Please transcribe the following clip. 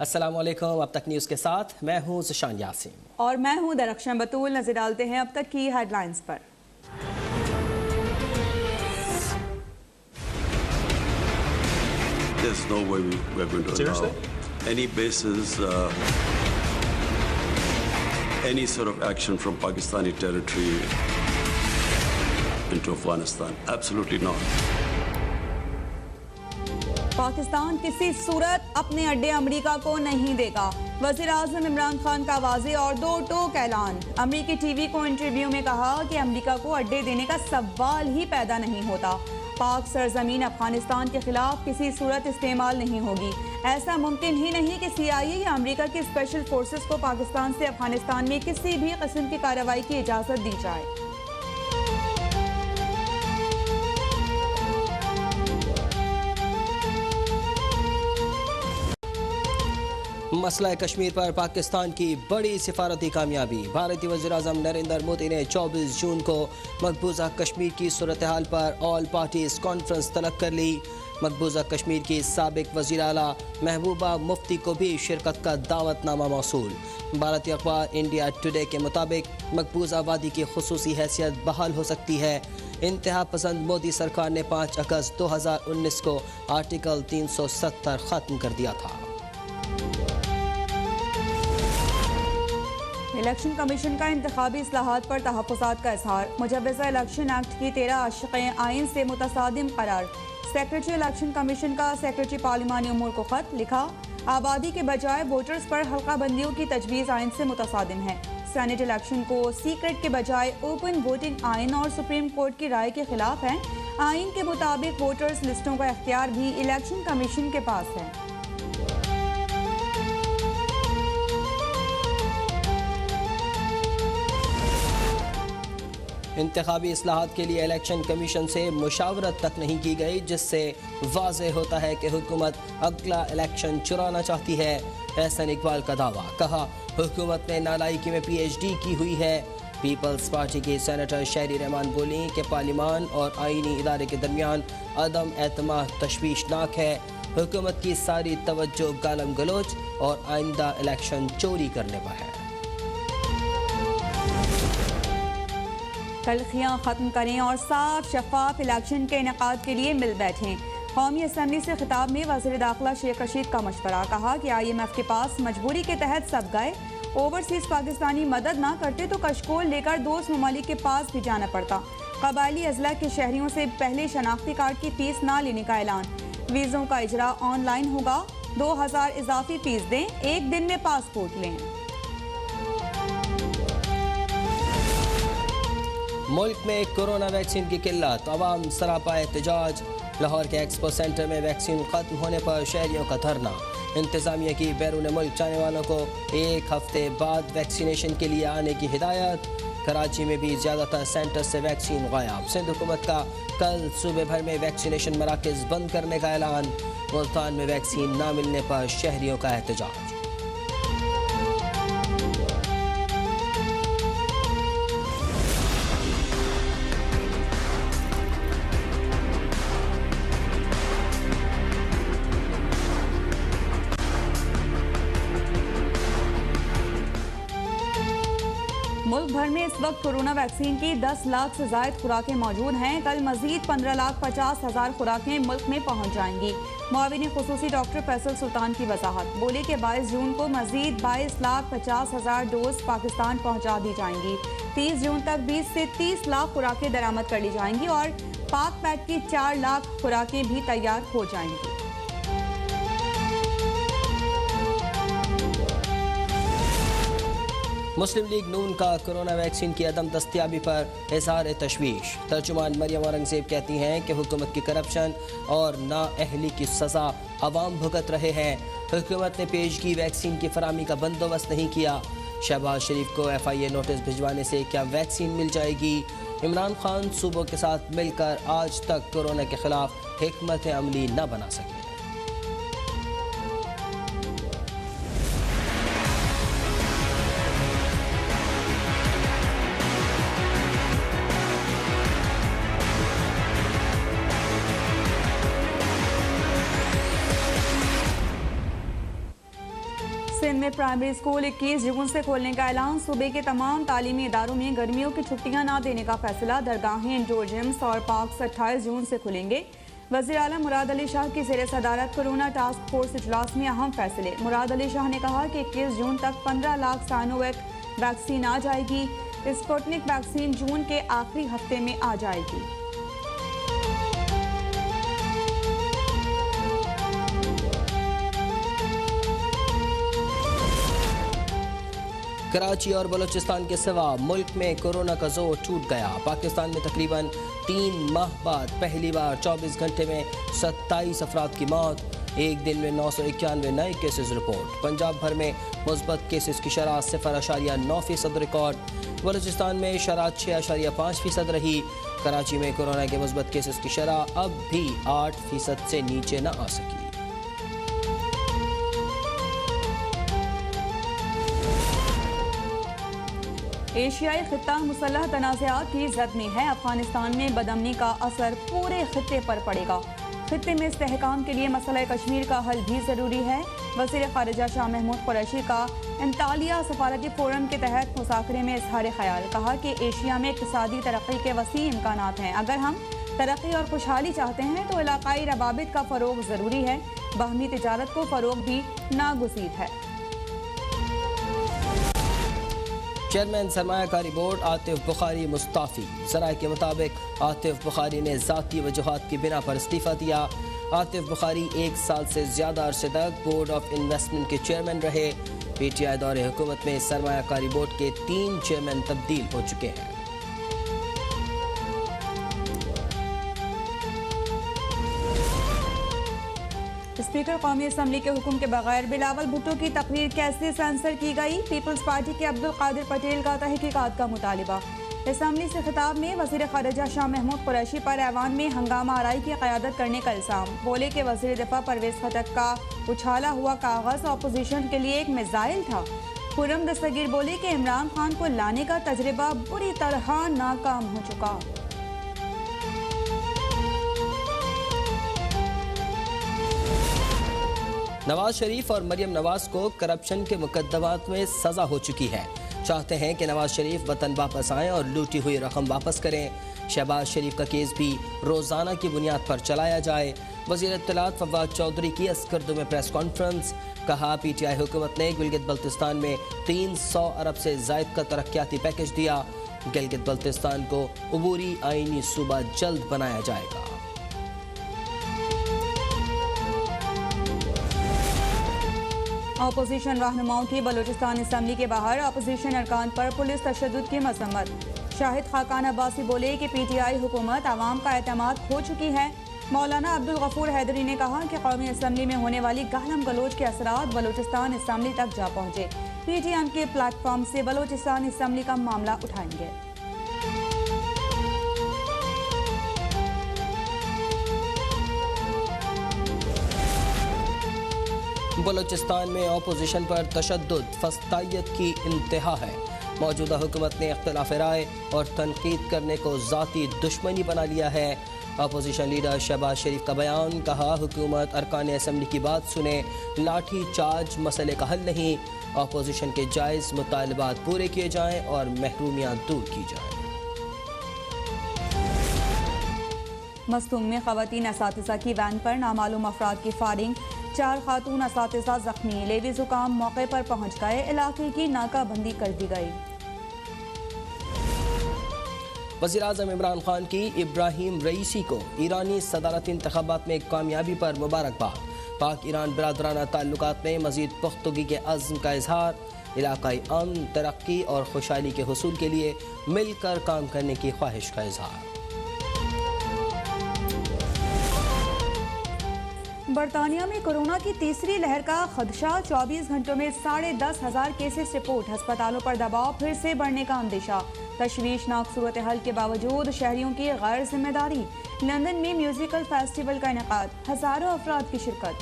अस्सलाम वालेकुम। अब तक न्यूज़ के साथ मैं हूं ज़शान यासीन और मैं हूं दरख्शान बतूल। नजर डालते हैं अब तक की हेडलाइंस पर। There's no way we're going to allow any bases, any sort of action from Pakistani territory into Afghanistan. Absolutely not. Pakistan किसी सूरत अपने अड्डे अमेरिका को नहीं देगा। वज़ीर-ए-आज़म इमरान खान का वाज़ेह और दो टोक ऐलान। अमेरिकी टीवी को इंटरव्यू में कहा कि अमेरिका को अड्डे देने का सवाल ही पैदा नहीं होता। पाक सरजमीन अफगानिस्तान के खिलाफ किसी सूरत इस्तेमाल नहीं होगी। ऐसा मुमकिन ही नहीं कि CIA या अमेरिका की स्पेशल फोर्सेस को पाकिस्तान से अफगानिस्तान में किसी भी किस्म की कार्रवाई की इजाज़त दी जाए। मसला कश्मीर पर पाकिस्तान की बड़ी सिफारती कामयाबी। भारतीय वज़ीर-ए-आज़म नरेंद्र मोदी ने 24 जून को मकबूजा कश्मीर की सूरत हाल पर ऑल पार्टीज कॉन्फ्रेंस तलब कर ली। मकबूजा कश्मीर की साबिक वज़ीर आला महबूबा मुफ्ती को भी शिरकत का दावतनामा मौसूल। भारतीय अखबार इंडिया टुडे के मुताबिक मकबूजा वादी की खुसूसी हैसियत बहाल हो सकती है। इंतहा पसंद मोदी सरकार ने 5 अगस्त 2019 को आर्टिकल 370 ख़त्म कर दिया था। इलेक्शन कमीशन का इंतखाबी इस्लाहात पर तहफ़्फ़ुज़ात का इजहार। मुजव्वज़ा इलेक्शन एक्ट की 13 आशिक़ें आइन से मुतसादिम करार। सेक्रेटरी इलेक्शन कमीशन का सेक्रेटरी पार्लिमानी उमूर को ख़त लिखा। आबादी के बजाय वोटर्स पर हल्का बंदियों की तजवीज़ आइन से मुतसादिम है। सेनेट इलेक्शन को सीक्रेट के बजाय ओपन वोटिंग आइन और सुप्रीम कोर्ट की राय के खिलाफ है। आइन के मुताबिक वोटर्स लिस्टों का इख्तियार भी इलेक्शन कमीशन के पास है। इंतखाबी इस्लाहात के लिए इलेक्शन कमीशन से मुशावरत तक नहीं की गई, जिससे वाज़ेह होता है कि हुकूमत अगला इलेक्शन चुराना चाहती है। एहसन इकबाल का दावा। कहा, हुकूमत ने नालायकी में PhD की हुई है। पीपल्स पार्टी की सेनेटर शहरी रहमान बोली कि पार्लिमान और आईनी इदारे के दरमियान अदम एतमाद तशवीशनाक है। हुकूमत की सारी तवज्जो गालम गलोच और आइंदा इलेक्शन चोरी करने पर है। तलखियाँ ख़त्म करें और साफ शफाफ इलेक्शन के इनेकाद के लिए मिल बैठें। कौमी असम्बली से खिताब में वज़ीर दाखिला शेख रशीद का मशवरा। कहा कि IMF के पास मजबूरी के तहत सब गए। ओवरसीज़ पाकिस्तानी मदद ना करते तो कशकोल लेकर दोस्त ममालिक के पास भी जाना पड़ता। कबायली अजला के शहरियों से पहले शनाख्ती कार्ड की फीस ना लेने का ऐलान। वीज़ों का इजरा ऑनलाइन होगा। 2000 इजाफी फीस दें, एक दिन में पासपोर्ट लें। मुल्क में कोरोना वैक्सीन की किल्लत, अवाम सरापा एहतजाज। लाहौर के एक्सपो सेंटर में वैक्सीन खत्म होने पर शहरियों का धरना। इंतजामिया की बैरून मुल्क जाने वालों को 1 हफ्ते बाद वैक्सीनेशन के लिए आने की हिदायत। कराची में भी ज़्यादातर सेंटर से वैक्सीन गायब। सिंध हुकूमत का कल सूबे भर में वैक्सीनेशन मराकज़ बंद करने का ऐलान। मुल्तान में वैक्सीन ना मिलने पर शहरियों का एहतजाज। मुल्क भर में इस वक्त कोरोना वैक्सीन की 10 लाख से ज़ायद खुराकें मौजूद हैं। कल मजीद 15,50,000 खुराकें मुल्क में पहुँच जाएंगी। मुआविन खुसूसी डॉक्टर फैसल सुल्तान की वजाहत। बोले कि 22 जून को मजीद 22,50,000 डोज पाकिस्तान पहुँचा दी जाएंगी। 30 जून तक 20 से 30 लाख खुराकें दरामद कर ली जाएंगी और पाक पैक की 4 लाख खुराकें भी तैयार हो जाएंगी। मुस्लिम लीग नून का कोरोना वैक्सीन की अदम दस्तयाबी पर इज़हार तशवीश। तर्जुमान मरियम औरंगज़ेब कहती हैं कि हुकूमत की करप्शन और नाअहली की सज़ा अवाम भुगत रहे हैं। हुकूमत ने पेश की वैक्सीन की फराहमी का बंदोबस्त नहीं किया। शहबाज शरीफ को FIA नोटिस भिजवाने से क्या वैक्सीन मिल जाएगी? इमरान खान सूबों के साथ मिलकर आज तक कोरोना के खिलाफ हिकमत अमली न बना सके। सिंध में प्राइमरी स्कूल 21 जून से खोलने का ऐलान। सूबे के तमाम तालीमी इदारों में गर्मियों की छुट्टियां न देने का फैसला। दरगाहें, इंडोर जिम्स और पार्क्स 28 जून से खुलेंगे। वज़ीर आला मुराद अली शाह की ज़ेर सदारत कोरोना टास्क फोर्स इजलास में अहम फैसले। मुराद अली शाह ने कहा कि 21 जून तक 15 लाख साइनोवैक वैक्सीन आ जाएगी। स्पुतनिक वैक्सीन जून के आखिरी हफ्ते में आ जाएगी। कराची और बलूचिस्तान के सिवा मुल्क में कोरोना का जोर टूट गया। पाकिस्तान में तकरीबन 3 माह बाद पहली बार 24 घंटे में 27 अफराद की मौत। एक दिन में 991 नए केसेस रिपोर्ट। पंजाब भर में मुस्बत केसेस की शरह 0.9% रिकॉर्ड। बलूचिस्तान में शरह 6.5% रही। कराची में कोरोना के मुस्बत केसेस की शरह अब भी 8% से नीचे न आ सकी। एशियाई खित्ता मुसल्लह तनाज़ात की जद में है। अफगानिस्तान में बदअमनी का असर पूरे खित्ते पर पड़ेगा। खित्ते में इस्तेहकाम के लिए मसला कश्मीर का हल भी ज़रूरी है। वज़ीर ख़ारिजा शाह महमूद कुरैशी का अंतालिया सफारती फोरम के तहत मुज़ाकरे में इज़हार ख्याल। कहा कि एशिया में इक़्तिसादी तरक्की के वसी इम्कानात हैं। अगर हम तरक्की और खुशहाली चाहते हैं तो इलाकाई रवाबित का फ़रोग़ ज़रूरी है। बाहमी तिजारत को फ़रोग़ भी नागुज़ीर है। चेयरमैन सरमायाकारी बोर्ड आतिफ बुखारी मुस्ताफ़ी। ज़राए के मुताबिक आतिफ बुखारी ने ज़ाती वजूहात की बिना पर इस्तीफ़ा दिया। आतिफ बुखारी 1 साल से ज़्यादा अरसे तक बोर्ड ऑफ इन्वेस्टमेंट के चेयरमैन रहे। PTI दौरे हुकूमत में सरमायाकारी बोर्ड के 3 चेयरमैन तब्दील हो चुके हैं। स्पीकर कौमी असम्बली के हुक्म के बगैर बिलावल भुट्टो की तकरीर कैसे सेंसर की गई। पीपल्स पार्टी के अब्दुल कादिर पटेल का तहकीकात का मुतालिबा। असम्बली से खिताब में वज़ीर ख़ारिजा शाह महमूद कुरैशी पर ऐवान में हंगामा आराई की क़यादत करने का इल्ज़ाम। बोले कि वज़ीर दिफा परवेज़ खटक का उछाला हुआ कागज़ अपोजिशन के लिए एक मिसाइल था। खुर्रम दस्तगीर बोले कि इमरान खान को लाने का तजर्बा बुरी तरह नाकाम हो चुका। नवाज शरीफ और मरियम नवाज को करप्शन के मुकदमात में सजा हो चुकी है। चाहते हैं कि नवाज शरीफ वतन वापस आएं और लूटी हुई रकम वापस करें। शहबाज शरीफ का केस भी रोज़ाना की बुनियाद पर चलाया जाए। वज़ीर इत्तलात फवाद चौधरी की अस्करदू में प्रेस कॉन्फ्रेंस। कहा PTI हुकूमत ने गिलगित बल्तिस्तान में 300 अरब से ज़ायद का तरक्याती पैकेज दिया। गिलगित बल्तिस्तान को अबूरी आइनी सूबा जल्द बनाया जाएगा। अपोजिशन रहनुमाओं की बलूचिस्तान असम्बली के बाहर अपोजिशन अरकान पर पुलिस तशद्दुद की मजम्मत। शाहिद खाकान अब्बासी बोले कि PTI हुकूमत आवाम का एतमाद खो चुकी है। मौलाना अब्दुल गफूर हैदरी ने कहा कि कौमी असम्बली में होने वाली गालम गलोच के असरात बलूचिस्तान असम्बली तक जा पहुँचे। PTM के प्लेटफॉर्म से बलूचिस्तान असम्बली का मामला उठाएंगे। बलूचिस्तान में अपोजिशन पर तशद्दुद फस्तायत की इंतहा है। मौजूदा हुकूमत ने इख्तिलाफ राय और तनकीद करने को ज़ाती दुश्मनी बना लिया है। अपोजिशन लीडर शहबाज शरीफ का बयान। कहा हुकूमत अरकान असम्बली की बात सुने, लाठी चार्ज मसले का हल नहीं। अपोजिशन के जायज़ मुतालबात पूरे किए जाएँ और महरूमियाँ दूर की जाएँ। मस्तूम में ख़वातीन असातिज़ा की वैन पर नामालूम अफराद की फायरिंग। 4 खातून असातिज़ा जख्मी। लेवी जुकाम मौके पर पहुँच गए। इलाके की नाकाबंदी कर दी गई। वज़ीर-ए-आज़म इमरान खान की इब्राहिम रईसी को ईरानी सदारती इंतखाबात में कामयाबी पर मुबारकबाद। पाक ईरान बिरादराना ताल्लुकात में मज़ीद पुख्तगी के अज़्म का इजहार। इलाकाई अमन, तरक्की और खुशहाली के हुसूल के लिए मिलकर काम करने की ख्वाहिश का इजहार। बरतानिया में कोरोना की तीसरी लहर का खदशा। 24 घंटों में 10,500 केसेस रिपोर्ट। अस्पतालों पर दबाव फिर से बढ़ने का अंदेशा। तशवीशनाक सूरत हाल के बावजूद शहरियों की गैर जिम्मेदारी। लंदन में म्यूजिकल फेस्टिवल का इनेकाद। हज़ारों अफराद की शिरकत।